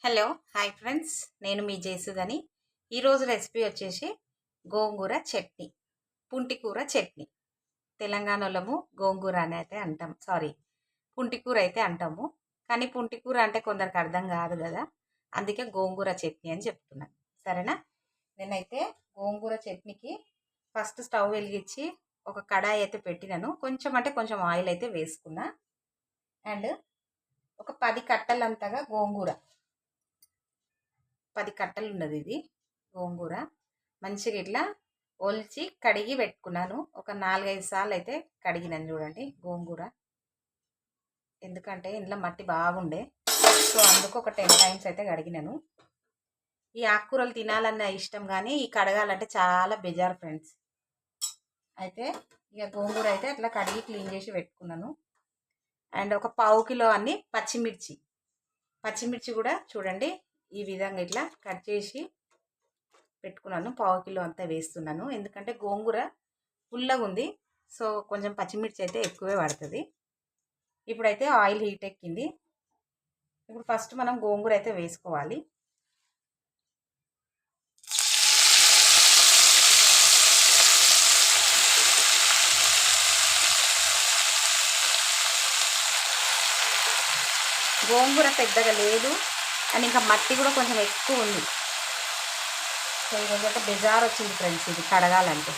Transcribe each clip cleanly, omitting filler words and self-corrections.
Hello hi friends, నేను మీ జేసుదని. ఈరోజు recipe వచ్చేసి గోంగూర చట్నీ, పుంటికూర చట్నీ. తెలంగాణలో గోంగూర అని అయితే అంటాం, సారీ పుంటికూర అయితే అంటాము. కానీ పుంటికూర అంటే కొందరికి అర్థం కాదు కదా, అందుకే గోంగూర చట్నీ అని చెప్తున్నాను. సరేనా? నేనైతే గోంగూర చట్నీకి ఫస్ట్ స్టవ్ వెలిగించి ఒక కడాయి అయితే పెట్టినాను. కొంచెం అంటే కొంచెం ఆయిల్ అయితే వేసుకున్నా. అండ్ ఒక 10 కట్టలంతగా గోంగూర, 10 కట్టలు ఉన్నది ఇది గోంగూర. మంచిగా ఇట్లా ఒలిచి కడిగి పెట్టుకున్నాను. ఒక 4-5 సార్లు అయితే కడిగినాను. చూడండి గోంగూర, ఎందుకంటే ఇంట్లో మట్టి బాగుండే, సో అందుకు ఒక 10 టైమ్స్ అయితే కడిగినాను. ఈ ఆకుకూరలు తినాలన్న ఇష్టం, కానీ ఈ కడగాలంటే చాలా బెజార్ ఫ్రెండ్స్. అయితే ఇక గోంగూర అయితే అట్లా కడిగి క్లీన్ చేసి పెట్టుకున్నాను. అండ్ ఒక 1/2 కిలో అన్ని పచ్చిమిర్చి కూడా చూడండి ఈ విధంగా ఇట్లా కట్ చేసి పెట్టుకున్నాను. 1/2 కిలో అంతా వేస్తున్నాను, ఎందుకంటే గోంగూర పుల్లగా ఉంది, సో కొంచెం పచ్చిమిర్చి అయితే ఎక్కువే పడుతుంది. ఇప్పుడైతే ఆయిల్ హీట్ ఎక్కింది. ఇప్పుడు ఫస్ట్ మనం గోంగూర అయితే వేసుకోవాలి. గోంగూర పెద్దగా లేదు, అండ్ ఇంకా మట్టి కూడా కొంచెం ఎక్కువ ఉంది. సో ఈరోజు ఒక బెజార్ వచ్చింది ఫ్రెండ్స్ ఇది కడగాలంటే.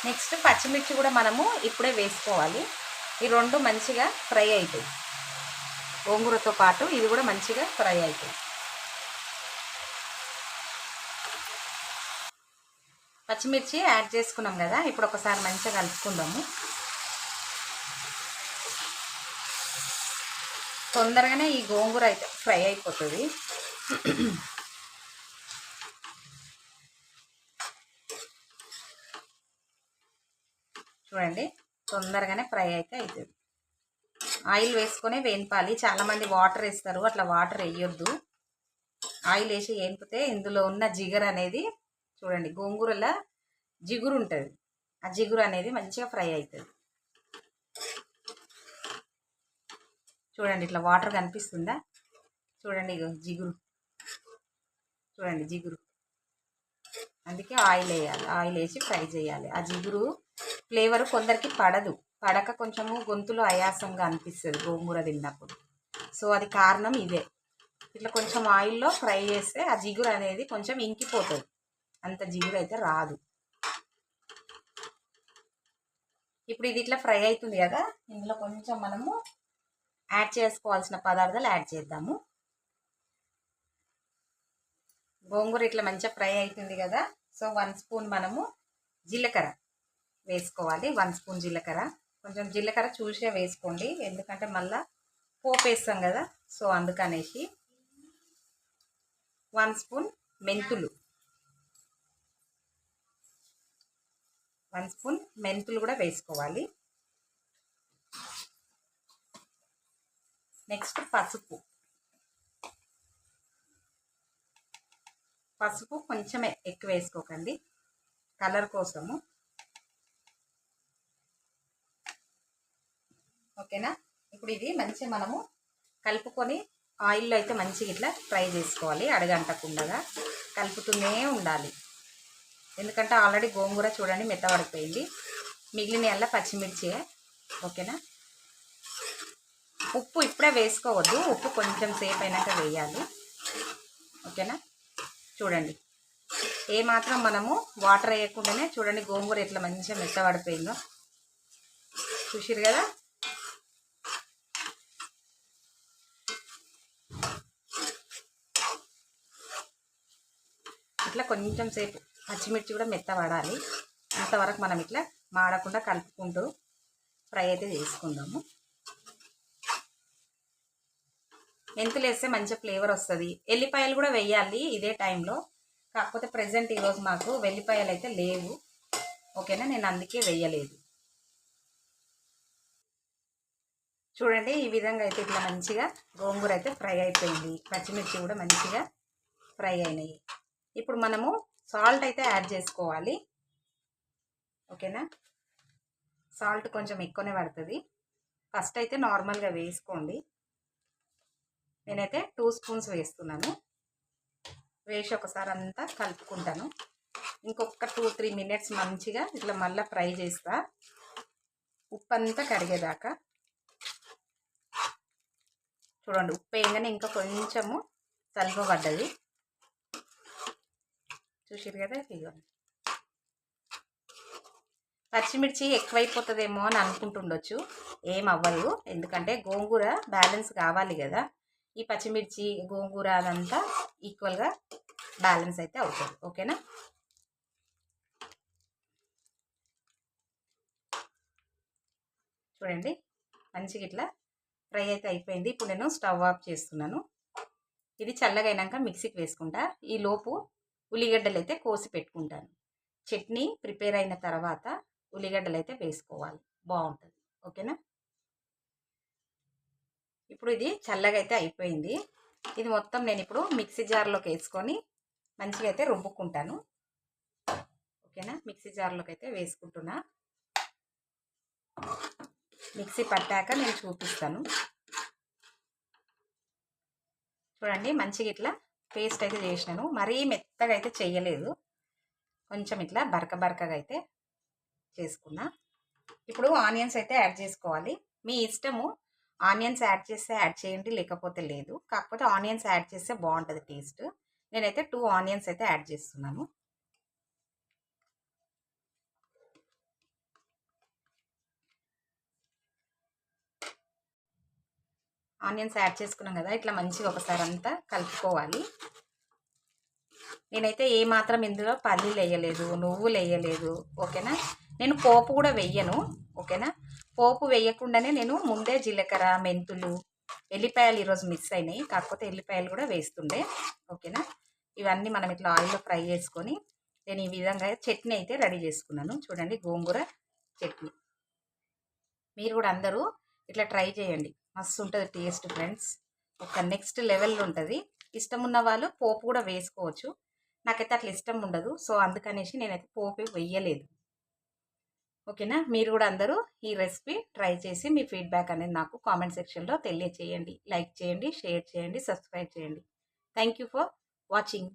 నెక్స్ట్ పచ్చిమిర్చి కూడా మనము ఇప్పుడే వేసుకోవాలి. ఈ రెండు మంచిగా ఫ్రై అవుతాయి, గోంగూరతో పాటు ఇది కూడా మంచిగా ఫ్రై అవుతాయి. పచ్చిమిర్చి యాడ్ చేసుకున్నాం కదా, ఇప్పుడు ఒకసారి మంచిగా కలుపుకుందాము. తొందరగానే ఈ గోంగూర అయితే ఫ్రై అయిపోతుంది. చూడండి తొందరగానే ఫ్రై అయితే అవుతుంది. ఆయిల్ వేసుకొని వేయింపాలి. చాలామంది వాటర్ వేస్తారు, అట్లా వాటర్ వేయొద్దు. ఆయిల్ వేసి వేయింపితే ఇందులో ఉన్న జిగురు అనేది, చూడండి గోంగూరలో జిగురు ఉంటుంది, ఆ జిగురు అనేది మంచిగా ఫ్రై అవుతుంది. చూడండి ఇట్లా వాటర్ కనిపిస్తుందా, చూడండి జిగురు, చూడండి జిగురు. అందుకే ఆయిల్ వేయాలి, ఆయిల్ వేసి ఫ్రై చేయాలి. ఆ జిగురు ఫ్లేవర్ కొందరికి పడక కొంచెము గొంతులో ఆయాసంగా అనిపిస్తుంది గోంగూర తిన్నప్పుడు. సో అది కారణం ఇదే. ఇట్లా కొంచెం ఆయిల్లో ఫ్రై చేస్తే ఆ జిగురు అనేది కొంచెం ఇంకిపోతుంది, అంత జిగురు అయితే రాదు. ఇప్పుడు ఇది ఇట్లా ఫ్రై అవుతుంది కదా, ఇందులో కొంచెం మనము యాడ్ చేసుకోవాల్సిన పదార్థాలు యాడ్ చేద్దాము. గోంగూర ఇట్లా మంచిగా ఫ్రై అవుతుంది కదా, సో 1 స్పూన్ మనము జీలకర్ర వేసుకోవాలి. 1 స్పూన్ జీలకర్ర, కొంచెం జీలకర్ర చూసే వేసుకోండి, ఎందుకంటే మళ్ళీ పోపు వేస్తాం కదా, సో అందుకనేసి. 1 స్పూన్ మెంతులు, 1 స్పూన్ మెంతులు కూడా వేసుకోవాలి. నెక్స్ట్ పసుపు కొంచెమే ఎక్కువ వేసుకోకండి, కలర్ కోసము. ఓకేనా? ఇప్పుడు ఇది మంచిగా మనము కలుపుకొని ఆయిల్లో అయితే మంచిగా ఇట్లా ఫ్రై చేసుకోవాలి. అడగంటకుండా కలుపుతూనే ఉండాలి, ఎందుకంటే ఆల్రెడీ గోంగూర చూడండి మెత్తబడిపోయింది, మిగిలిన అలా పచ్చిమిర్చి. ఓకేనా? ఉప్పు ఇప్పుడే వేసుకోవద్దు, ఉప్పు కొంచెం సేపు అయినాక వేయాలి. ఓకేనా? చూడండి ఏమాత్రం మనము వాటర్ వేయకుండానే చూడండి గోంగూర ఎట్లా మంచిగా మెత్తబడిపోయిందో, చూసిరు కదా. ఇట్లా కొంచెం సేపు పచ్చిమిర్చి కూడా మెత్తబడాలి, అంతవరకు మనం ఇట్లా మాడకుండా కలుపుకుంటూ ఫ్రై అయితే చేసుకుందాము. మెంతులు వేస్తే మంచి ఫ్లేవర్ వస్తుంది. ఎల్లిపాయలు కూడా వేయాలి ఇదే టైంలో, కాకపోతే ప్రజెంట్ ఈరోజు మాకు వెల్లిపాయలు అయితే లేవు. ఓకేనా? నేను అందుకే వేయలేదు. చూడండి ఈ విధంగా అయితే ఇట్లా మంచిగా గోంగూర అయితే ఫ్రై అయిపోయింది, పచ్చిమిర్చి కూడా మంచిగా ఫ్రై అయినాయి. ఇప్పుడు మనము సాల్ట్ అయితే యాడ్ చేసుకోవాలి. ఓకేనా? సాల్ట్ కొంచెం ఎక్కువనే పడుతుంది, ఫస్ట్ అయితే నార్మల్గా వేసుకోండి. నేనైతే 2 స్పూన్స్ వేస్తున్నాను. వేసి ఒకసారి అంతా కలుపుకుంటాను. ఇంకొక 2-3 మినిట్స్ మంచిగా ఇట్లా మళ్ళీ ఫ్రై చేస్తా, ఉప్పు అంతా కరిగేదాకా. చూడండి, ఉప్పు వేయగానే ఇంకా కొంచెము పడ్డది. చూసారు కదా, ఇదిగోండి. పచ్చిమిర్చి ఎక్కువైపోతుందేమో అని అనుకుంటుండొచ్చు. ఏం అవ్వదు, ఎందుకంటే గోంగూర బ్యాలెన్స్ కావాలి కదా. ఈ పచ్చిమిర్చి గోంగూర అదంతా ఈక్వల్గా బ్యాలెన్స్ అయితే అవుతుంది. ఓకేనా? చూడండి, మంచిగా ఇట్లా ఫ్రై అయితే అయిపోయింది. ఇప్పుడు నేను స్టవ్ ఆఫ్ చేస్తున్నాను. ఇది చల్లగా అయినాక మిక్సీకి వేసుకుంటా. ఈ లోపు ఉల్లిగడ్డలు అయితే కోసి పెట్టుకుంటాను. చట్నీ ప్రిపేర్ అయిన తర్వాత ఉల్లిగడ్డలు అయితే వేసుకోవాలి, బాగుంటుంది. ఓకేనా? ఇప్పుడు ఇది చల్లగా అయితే అయిపోయింది. ఇది మొత్తం నేను ఇప్పుడు మిక్సీ జార్లోకి వేసుకొని మంచిగా అయితే రుబ్బుకుంటాను. ఓకేనా? మిక్సీ జార్లోకి అయితే వేసుకుంటున్నా. మిక్సీ పట్టాక నేను చూపిస్తాను. చూడండి, మంచిగా ఇట్లా పేస్ట్ అయితే చేసినాను. మరీ మెత్తగా అయితే చేయలేదు, కొంచెం ఇట్లా బరకగా అయితే చేసుకున్నా. ఇప్పుడు ఆనియన్స్ అయితే యాడ్ చేసుకోవాలి. మీ ఇష్టము, ఆనియన్స్ యాడ్ చేస్తే యాడ్ చేయండి, లేకపోతే లేదు. కాకపోతే ఆనియన్స్ యాడ్ చేస్తే బాగుంటుంది టేస్ట్. నేనైతే 2 ఆనియన్స్ అయితే యాడ్ చేస్తున్నాను. ఆనియన్స్ యాడ్ చేసుకున్నాం కదా, ఇట్లా మంచిగా ఒకసారి అంతా కలుపుకోవాలి. నేనైతే ఏమాత్రం ఇందులో పల్లీలు వేయలేదు, నువ్వులు వేయలేదు. ఓకేనా? నేను పోపు కూడా వెయ్యను. ఓకేనా? పోపు వేయకుండానే నేను ముందే జీలకర్ర, మెంతులు, ఎల్లిపాయలు ఈరోజు మిస్ అయినాయి, కాకపోతే ఎల్లిపాయలు కూడా వేస్తుండే. ఓకేనా? ఇవన్నీ మనం ఇట్లా ఆయిల్లో ఫ్రై చేసుకొని నేను ఈ విధంగా చట్నీ అయితే రెడీ చేసుకున్నాను. చూడండి, గోంగూర చట్నీ. మీరు కూడా అందరూ ఇట్లా ట్రై చేయండి, మస్తు ఉంటుంది టేస్ట్ ఫ్రెండ్స్. ఒక నెక్స్ట్ లెవెల్లో ఉంటుంది. ఇష్టం ఉన్న వాళ్ళు పోపు కూడా వేసుకోవచ్చు. నాకైతే అట్లా ఇష్టం ఉండదు, సో అందుకనేసి నేనైతే పోపు వెయ్యలేదు. ఓకేనా? మీరు కూడా అందరూ ఈ రెసిపీ ట్రై చేసి మీ ఫీడ్బ్యాక్ అనేది నాకు కామెంట్ సెక్షన్లో తెలియచేయండి. లైక్ చేయండి, షేర్ చేయండి, సబ్స్క్రైబ్ చేయండి. Thank you for watching.